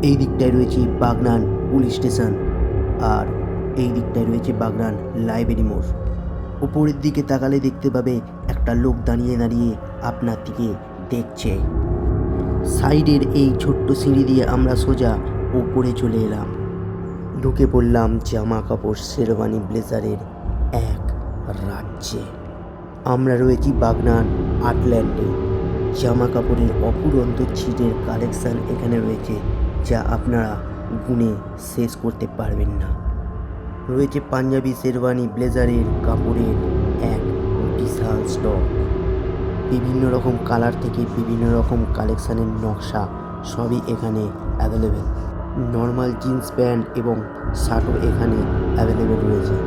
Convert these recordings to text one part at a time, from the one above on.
এই দিকটায় রয়েছে বাগনান পুলিশ স্টেশন, আর এই দিকটায় রয়েছে বাগনান লাইব্রেরি মোড়। উপরের দিকে তাকালে দেখতে পাবে একটা লোক দাঁড়িয়ে দাঁড়িয়ে আপনার দিকে দেখছে। সাইডের এই ছোট্ট সিঁড়ি দিয়ে আমরা সোজা উপরে চলে এলাম। ঢুকে পড়লাম জামা কাপড় শেরওয়ানি ব্লেজারের এক রাজ্যে। আমরা রয়েছি বাগনান আর্টল্যান্ডে। জামা কাপড়ের অফুরন্ত ছিটের কালেকশান এখানে রয়েছে, যা আপনারা গুণে শেষ করতে পারবেন না। রয়েছে পাঞ্জাবি শেরওয়ানি ব্লেজারের কাপড়ের এক বিশাল স্টক। বিভিন্ন রকম কালার থেকে বিভিন্ন রকম কালেকশানের নকশা সবই এখানে অ্যাভেলেবেল। নর্মাল জিন্স প্যান্ট এবং শার্টও এখানে অ্যাভেলেবেল রয়েছে।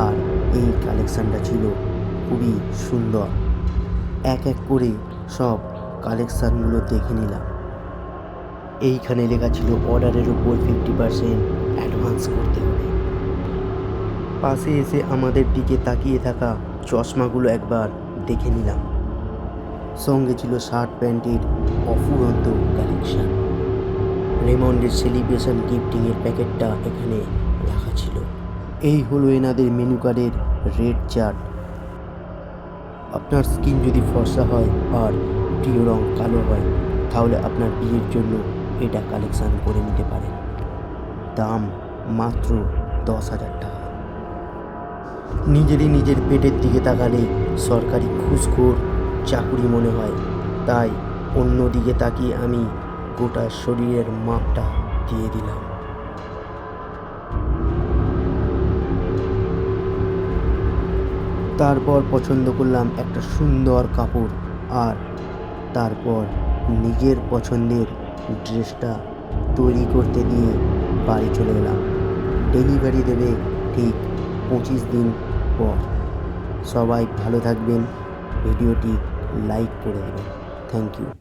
আর এই কালেকশানটা ছিল খুবই সুন্দর। এক এক করে সব কালেকশানগুলো দেখে নিলাম। এইখানে লেখা ছিল অর্ডারের উপর 50% অ্যাডভান্স করতে হবে। পাশে এসে আমাদের দিকে তাকিয়ে থাকা চশমাগুলো একবার দেখে নিলাম। সঙ্গে ছিল শার্ট প্যান্টের অফুরন্ত কালেকশান। রেমন্ডের সেলিব্রেশন গিফটিংয়ের প্যাকেটটা এখানে রাখা ছিল। এই হলো এনাদের মেনু কার্ডের রেড চার্ট। আপনার স্কিন যদি ফর্সা হয় আর প্রিয় রং কালো হয়, তাহলে আপনার বিয়ের জন্য এটা কালেকশান করে নিতে পারেন। দাম মাত্র 10,000 টাকা। নিজের পেটের দিকে তাকালে সরকারি ঘুষখোর চাকুরি মনে হয়, তাই অন্য দিকে তাকিয়ে আমি গোটা শরীরের মাপটা দিয়ে দিলাম। তারপর পছন্দ করলাম একটা সুন্দর কাপড়, আর তারপর নিজের পছন্দের ড্রেসটা তৈরি করতে দিয়ে বাড়ি চলে এলাম। ডেলিভারি দেবে ঠিক 25 দিন পর। সবাই ভালো থাকবেন, ভিডিওটি লাইক করে দেবেন। Thank you.